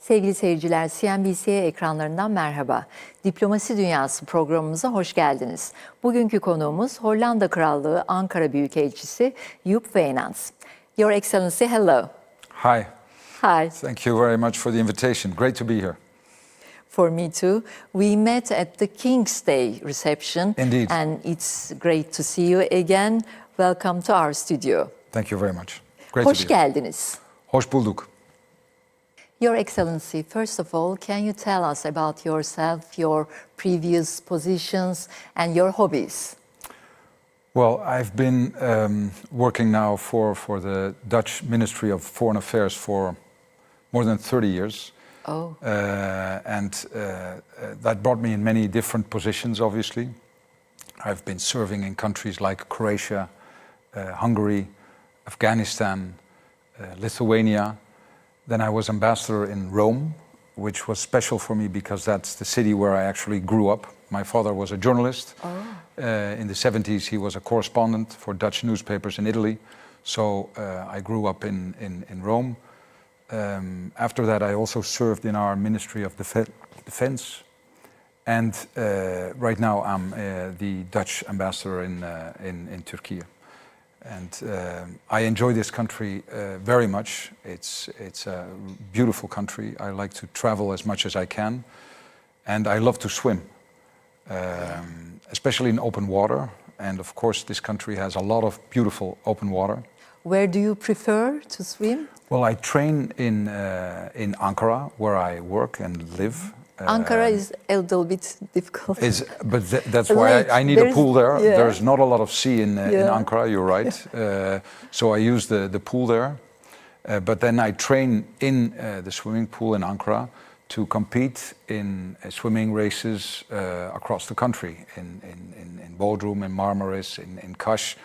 Sevgili seyirciler, CNBC-e'ye ekranlarından merhaba. Diplomasi Dünyası programımıza hoş geldiniz. Bugünkü konuğumuz Hollanda Krallığı Ankara Büyükelçisi Joep Wijnands. Your Excellency, hello. Hi. Hi. Thank you very much for the invitation. Great to be here. For me too. We met at the King's Day reception. Indeed. And it's great to see you again. Welcome to our studio. Thank you very much. Great to Hoş be here. geldiniz. Hoş bulduk. Your Excellency, first of all, can you tell us about yourself, your previous positions and your hobbies? Well, I've been working now for the Dutch Ministry of Foreign Affairs for more than 30 years. Oh. That brought me in many different positions, obviously. I've been serving in countries like Croatia, Hungary, Afghanistan, Lithuania. Then I was ambassador in Rome, which was special for me because that's the city where I actually grew up. My father was a journalist. Oh. In the 70s, he was a correspondent for Dutch newspapers in Italy. So I grew up in Rome. After that, I also served in our Ministry of Defense. And right now, I'm the Dutch ambassador in Turkey. And I enjoy this country very much. It's a beautiful country. I like to travel as much as I can. And I love to swim, especially in open water. And of course, this country has a lot of beautiful open water. Where do you prefer to swim? Well, I train in Ankara, where I work and live. Ankara is a little bit difficult. That's why I need a pool there. Yeah. There's not a lot of sea in Ankara, you're right. So I use the pool there. But then I train in the swimming pool in Ankara to compete in swimming races across the country, in Bodrum, in Marmaris, in Kaş.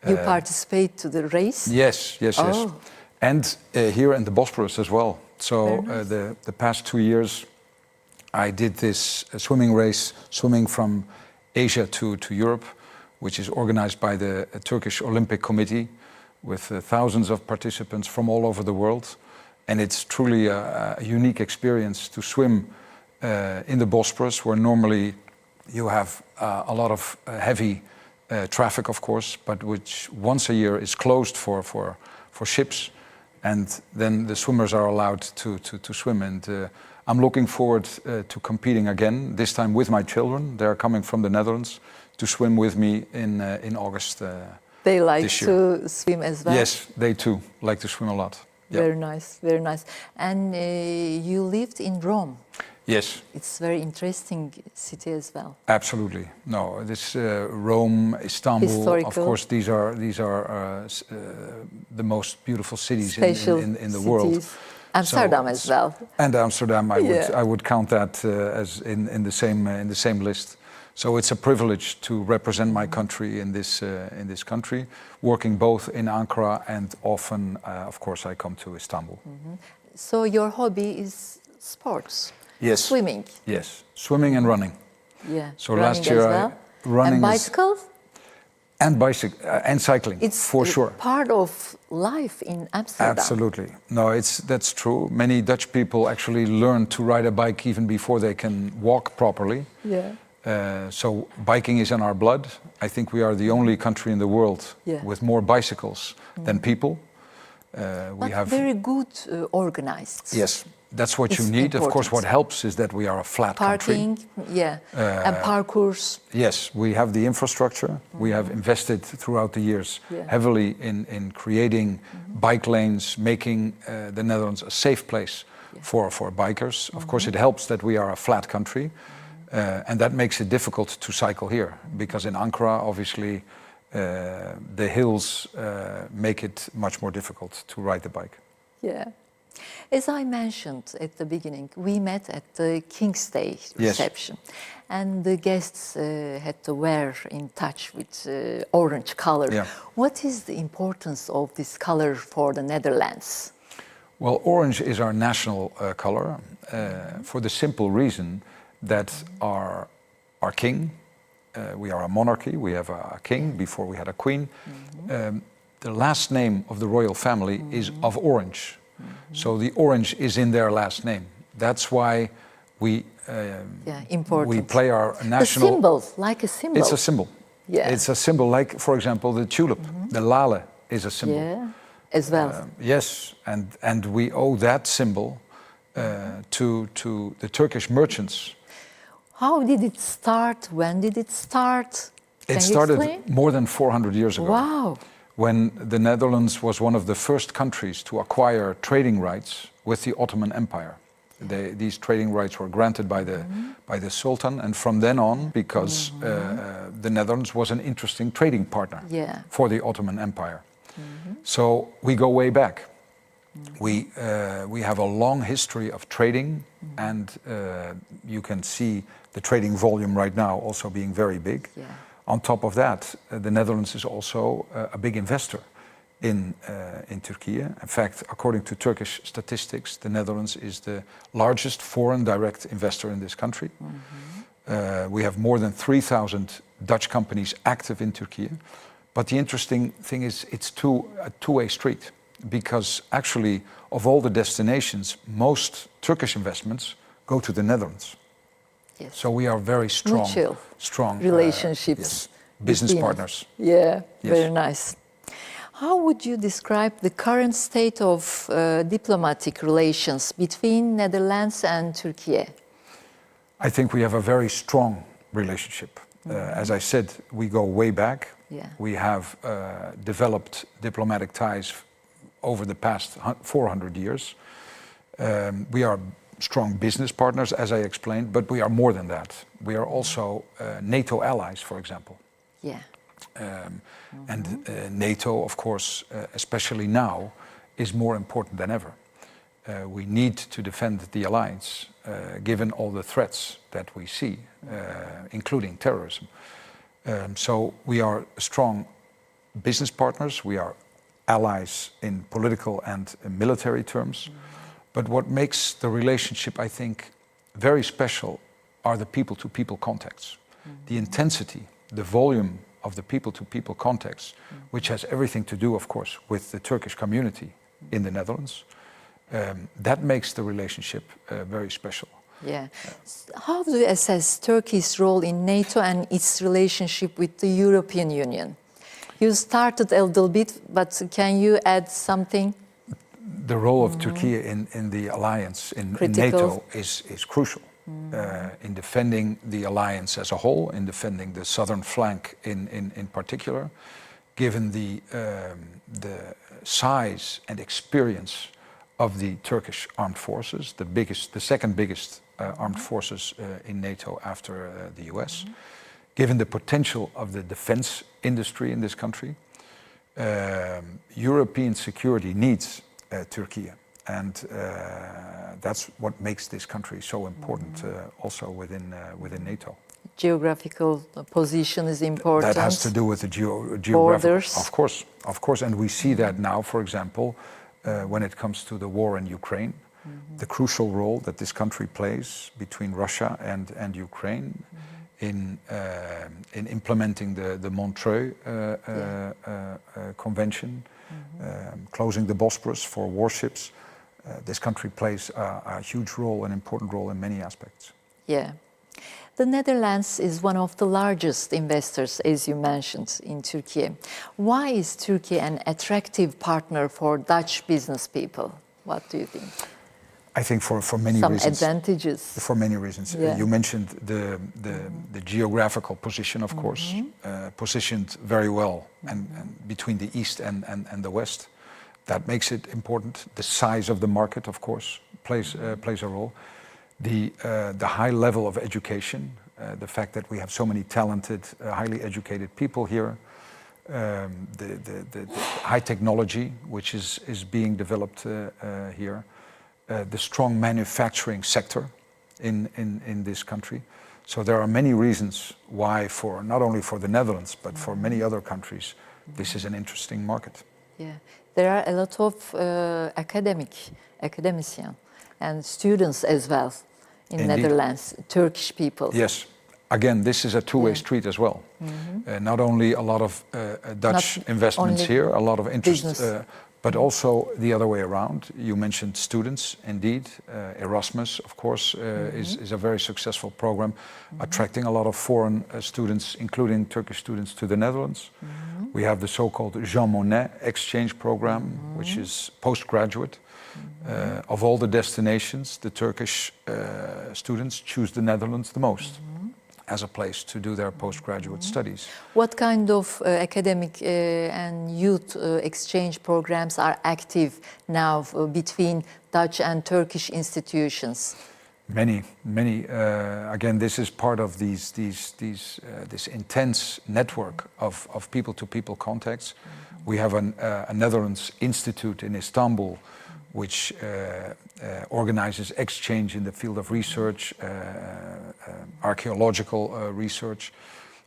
You participate to the race? Yes. Oh. And here in the Bosporus as well. So Very nice. the past 2 years, I did this swimming race, swimming from Asia to Europe, which is organized by the Turkish Olympic Committee with thousands of participants from all over the world. And it's truly a unique experience to swim in the Bosporus, where normally you have a lot of heavy traffic, of course, but which once a year is closed for ships. And then the swimmers are allowed to swim. And I'm looking forward to competing again, this time with my children. They're coming from the Netherlands to swim with me in August They like this year. to swim as well? Yes, they too like to swim a lot. Yeah. Very nice, very nice. And you lived in Rome. Yes. It's a very interesting city as well. Absolutely. No, this Rome, Istanbul, Historical. of course, these are the most beautiful cities in the world. Amsterdam So as well. And Amsterdam, Yeah. I would count that as in the same list. So it's a privilege to represent my country in this country, working both in Ankara and often, of course, I come to Istanbul. Mm-hmm. So your hobby is sports? Yes. Swimming? Yes, swimming and running. Yeah. So running last year, as well? running and bicycle? And cycling, It's for sure. part of life in Amsterdam. Absolutely. No, that's true. Many Dutch people actually learn to ride a bike even before they can walk properly. Yeah. So biking is in our blood. I think we are the only country in the world with more bicycles than people. But very good organized. Yes, that's what you need. Important. Of course, what helps is that we are a flat Parking, country. and parkours. Yes, we have the infrastructure. We have invested throughout the years heavily in creating bike lanes, making the Netherlands a safe place for bikers. Of course, it helps that we are a flat country. And that makes it difficult to cycle here, because in Ankara, obviously, the hills make it much more difficult to ride the bike. Yeah. As I mentioned at the beginning, we met at the King's Day reception. Yes. And the guests had to wear in touch with orange color. Yeah. What is the importance of this color for the Netherlands? Well, orange is our national color for the simple reason that our king, we are a monarchy, we have a king, before we had a queen. The last name of the royal family is of Orange. So the orange is in their last name. That's why we play our national... The symbol, like a symbol. It's a symbol. Yeah. It's a symbol like, for example, the tulip. The lale is a symbol. Yeah, as well. Yes, and we owe that symbol to the Turkish merchants. How did it start? When did it start? It started more than 400 years ago. Wow. When the Netherlands was one of the first countries to acquire trading rights with the Ottoman Empire. These trading rights were granted by the Sultan, and from then on, because the Netherlands was an interesting trading partner for the Ottoman Empire. So we go way back. We have a long history of trading, and you can see the trading volume right now also being very big. Yeah. On top of that, the Netherlands is also a big investor in Turkey. In fact, according to Turkish statistics, the Netherlands is the largest foreign direct investor in this country. We have more than 3,000 Dutch companies active in Turkey. But the interesting thing is it's a two-way street, because actually of all the destinations, most Turkish investments go to the Netherlands. Yes. So we are very strong relationships, business partners. Yeah, very nice. How would you describe the current state of diplomatic relations between Netherlands and Turkey? I think we have a very strong relationship. As I said, we go way back. Yeah. We have developed diplomatic ties over the past 400 years. We are strong business partners, as I explained, but we are more than that. We are also NATO allies, for example. Yeah. And NATO, of course, especially now, is more important than ever. We need to defend the alliance, given all the threats that we see, including terrorism. So we are strong business partners. We are allies in political and military terms. But what makes the relationship, I think, very special are the people-to-people contacts. The intensity, the volume of the people-to-people contacts, which has everything to do, of course, with the Turkish community in the Netherlands. That makes the relationship very special. Yeah. How do you assess Turkey's role in NATO and its relationship with the European Union? You started a little bit, but can you add something? The role of Turkey in the alliance, in NATO, is crucial. In defending the alliance as a whole, in defending the southern flank in particular, given the size and experience of the Turkish armed forces, the second biggest armed forces in NATO after the US, given the potential of the defense industry in this country. European security needs Turkey, and that's what makes this country so important also within NATO. Geographical position is important. That has to do with the geographical borders. Of course, and we see that now, for example, when it comes to the war in Ukraine, the crucial role that this country plays between Russia and Ukraine in implementing the Montreux Convention, closing the Bosporus for warships. This country plays a huge role, an important role in many aspects. Yeah. The Netherlands is one of the largest investors, as you mentioned, in Turkey. Why is Turkey an attractive partner for Dutch business people? What do you think? I think for many reasons. Some advantages. For many reasons. Yeah. You mentioned the geographical position, of course, positioned very well and between the east and the west. That makes it important. The size of the market, of course, plays a role. The high level of education, the fact that we have so many talented, highly educated people here, the high technology which is being developed here, the strong manufacturing sector in this country. So there are many reasons why, not only for the Netherlands but for many other countries, this is an interesting market. Yeah, there are a lot of academicians and students as well in Indeed. Netherlands, Turkish people. Yes, again, this is a two-way street as well. Not only a lot of Dutch investments here, a lot of interest, But also the other way around. You mentioned students, indeed. Erasmus, of course, is a very successful program, attracting a lot of foreign students, including Turkish students, to the Netherlands. We have the so-called Jean Monnet exchange program, which is postgraduate. Of all the destinations, the Turkish students choose the Netherlands the most as a place to do their postgraduate studies. What kind of academic and youth exchange programs are active now between Dutch and Turkish institutions? Many. Again, this is part of this intense network of people-to-people contacts. We have a Netherlands Institute in Istanbul, which organizes exchange in the field of research, archaeological research.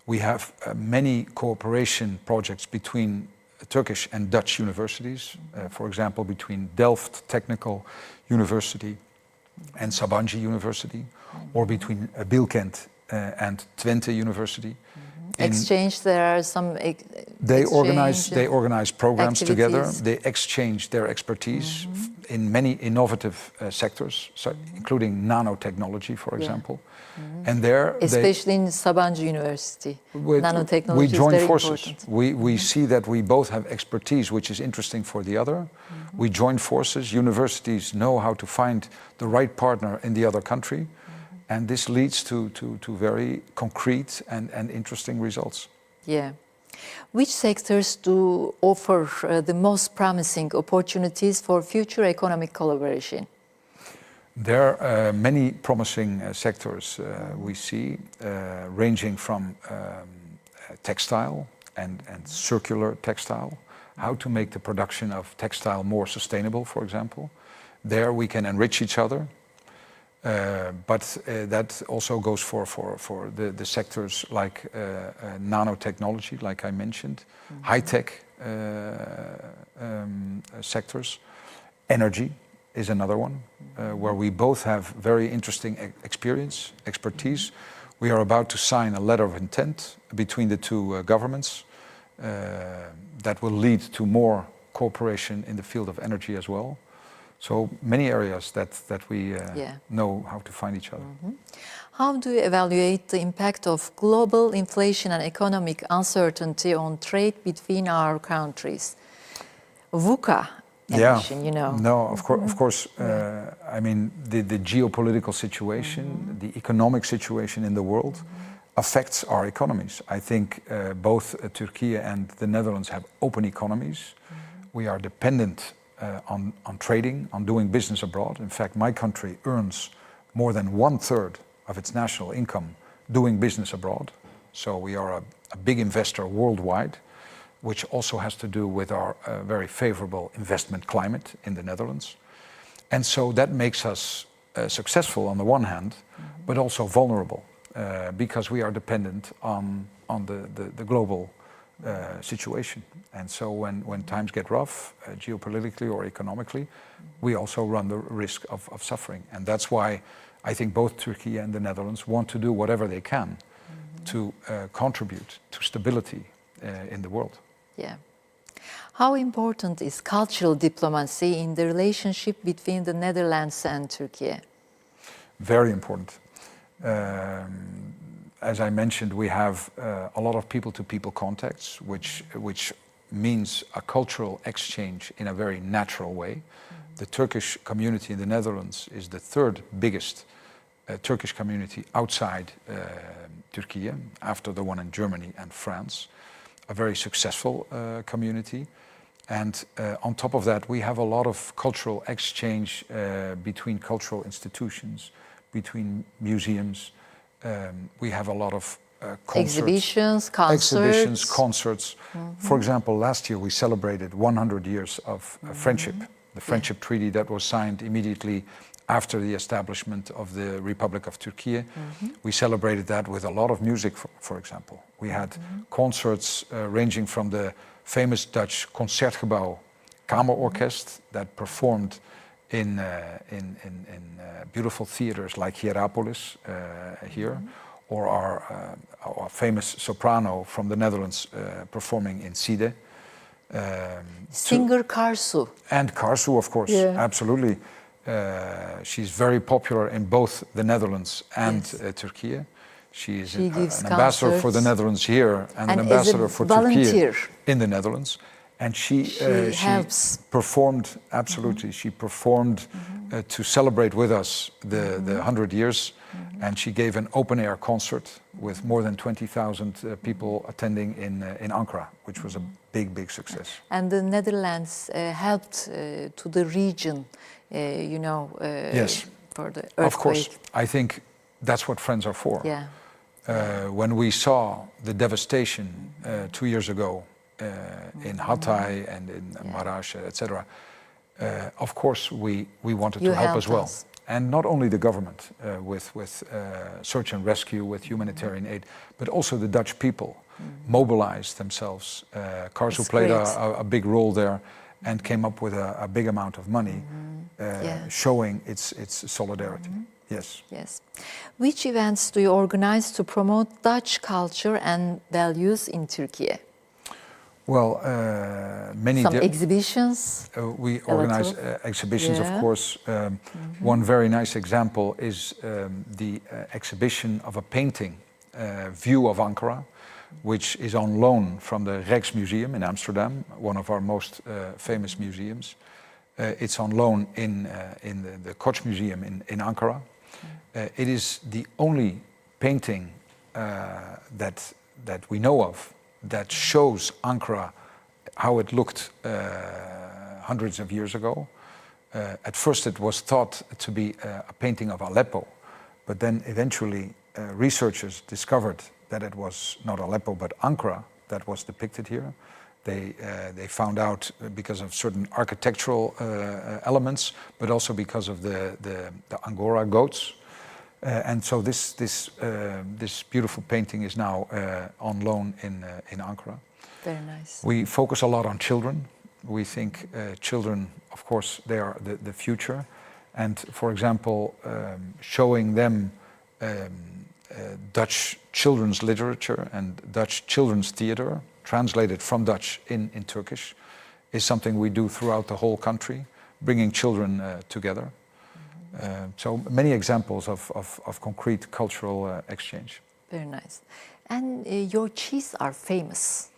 We have many cooperation projects between Turkish and Dutch universities, for example, between Delft Technical University and Sabancı University, or between Bilkent and Twente University. Exchange, there are some they organize programs activities together. They exchange their expertise in many innovative sectors, including nanotechnology, for example. And there, especially in Sabancı University, nanotechnology we is join very forces. important. We see that we both have expertise, which is interesting for the other. We join forces. Universities know how to find the right partner in the other country. And this leads to very concrete and interesting results. Yeah. Which sectors do offer the most promising opportunities for future economic collaboration? There are many promising sectors we see, ranging from textile and circular textile, how to make the production of textile more sustainable, for example. There we can enrich each other. But that also goes for the sectors like nanotechnology, like I mentioned, high-tech sectors. Energy is another one, where we both have very interesting expertise. We are about to sign a letter of intent between the two governments that will lead to more cooperation in the field of energy as well. So many areas that we know how to find each other. How do you evaluate the impact of global inflation and economic uncertainty on trade between our countries? VUCA emission, you know. No, of course. I mean, the geopolitical situation, the economic situation in the world affects our economies. I think both Turkey and the Netherlands have open economies. We are dependent on trading, on doing business abroad. In fact, my country earns more than 1/3 of its national income doing business abroad. So we are a big investor worldwide, which also has to do with our very favorable investment climate in the Netherlands. And so that makes us successful on the one hand, but also vulnerable because we are dependent on the global situation. And so when times get rough, geopolitically or economically, we also run the risk of suffering. And that's why I think both Turkey and the Netherlands want to do whatever they can to contribute to stability in the world. Yeah. How important is cultural diplomacy in the relationship between the Netherlands and Turkey? Very important. As I mentioned, we have a lot of people-to-people contacts, which means a cultural exchange in a very natural way. The Turkish community in the Netherlands is the third biggest Turkish community outside Turkey, after the one in Germany and France. A very successful community. And on top of that, we have a lot of cultural exchange between cultural institutions, between museums. We have a lot of exhibitions, concerts. For example, last year we celebrated 100 years of friendship, the Friendship Treaty that was signed immediately after the establishment of the Republic of Turkey. We celebrated that with a lot of music, for example. We had concerts ranging from the famous Dutch Concertgebouw Kamerorkest that performed in beautiful theaters like Hierapolis here, or our famous soprano from the Netherlands performing in Side. Singer Karsu. And Karsu, of course, absolutely. She's very popular in both the Netherlands and Turkey. She is an ambassador for the Netherlands here and an ambassador for Turkey in the Netherlands. And she performed, absolutely, she performed to celebrate with us the 100 years. And she gave an open-air concert with more than 20,000 people attending in Ankara, which was a big, big success. And the Netherlands helped to the region, yes, for the earthquake. Of course, I think that's what friends are for. Yeah. When we saw the devastation 2 years ago in Hatay and in Maraş, etc., of course we wanted to help as well. And not only the government with search and rescue, with humanitarian aid, but also the Dutch people mobilized themselves. Karsu played a big role there and came up with a big amount of money, showing its solidarity. Yes. Yes. Which events do you organize to promote Dutch culture and values in Turkey? Well, many exhibitions. We organize exhibitions, of course. One very nice example is the exhibition of a painting, View of Ankara, which is on loan from the Rijksmuseum in Amsterdam, one of our most famous museums. It's on loan in the Koç Museum in Ankara. It is the only painting that we know of that shows Ankara how it looked hundreds of years ago. At first it was thought to be a painting of Aleppo, but then eventually researchers discovered that it was not Aleppo but Ankara that was depicted here. They found out because of certain architectural elements, but also because of the Angora goats. And so this beautiful painting is now on loan in Ankara. Very nice. We focus a lot on children. We think children, of course, they are the future. And for example, showing them Dutch children's literature and Dutch children's theater, translated from Dutch in Turkish, is something we do throughout the whole country, bringing children together. So many examples of concrete cultural exchange. Very nice. And your cheese are famous.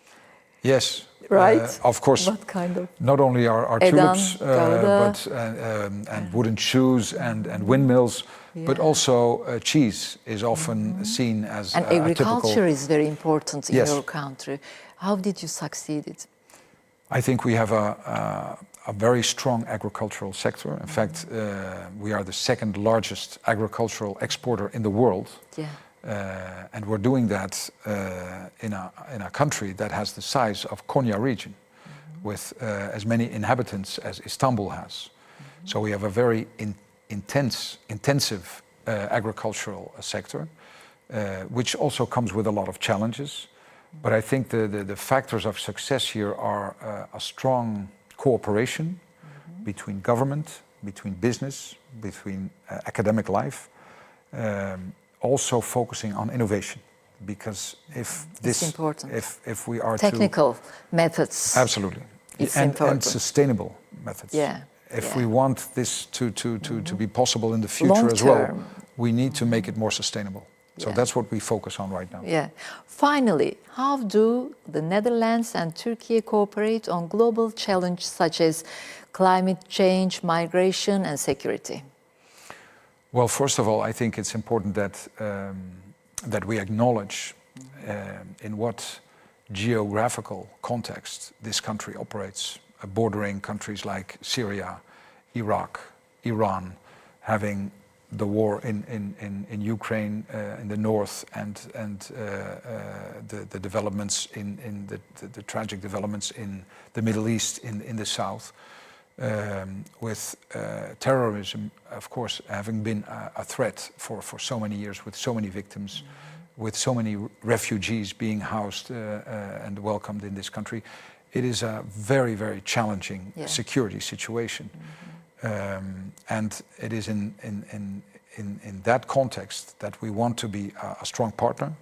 Yes. Right? Of course. What kind of? Not only our tulips, but and wooden shoes and windmills, but also cheese is often seen as and agriculture is very important in your country. How did you succeed it? I think we have a very strong agricultural sector. In fact, we are the second largest agricultural exporter in the world. Yeah. And we're doing that in a country that has the size of Konya region, with as many inhabitants as Istanbul has. So we have a very intensive agricultural sector, which also comes with a lot of challenges. But I think the factors of success here are a strong cooperation between government, between business, between academic life, also focusing on innovation, because if we are technical methods, absolutely, and sustainable methods. Yeah. If we want this to be possible in the future as well, we need to make it more sustainable. So that's what we focus on right now. Yeah. Finally, how do the Netherlands and Turkey cooperate on global challenges such as climate change, migration, and security? Well, first of all, I think it's important that we acknowledge in what geographical context this country operates, bordering countries like Syria, Iraq, Iran, having the war in Ukraine in the north, and the developments in the tragic developments in the Middle East in the south, with terrorism, of course, having been a threat for so many years, with so many victims, with so many refugees being housed and welcomed in this country. It is a very, very challenging security situation. And it is in that context that we want to be a strong partner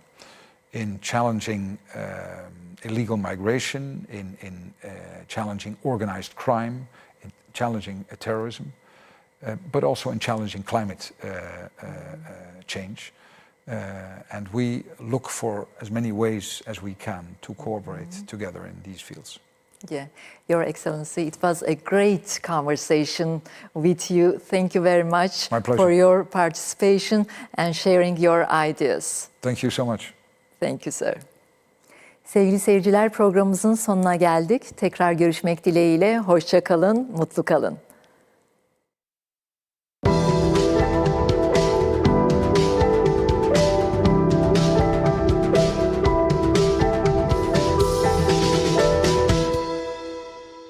in challenging illegal migration, in challenging organized crime, in challenging terrorism, but also in challenging climate change. And we look for as many ways as we can to cooperate together in these fields. Yeah, Your Excellency, it was a great conversation with you. Thank you very much My pleasure. for your participation and sharing your ideas. Thank you so much. Thank you, sir. Sevgili seyirciler, programımızın sonuna geldik. Tekrar görüşmek dileğiyle. Hoşça kalın, mutlu kalın.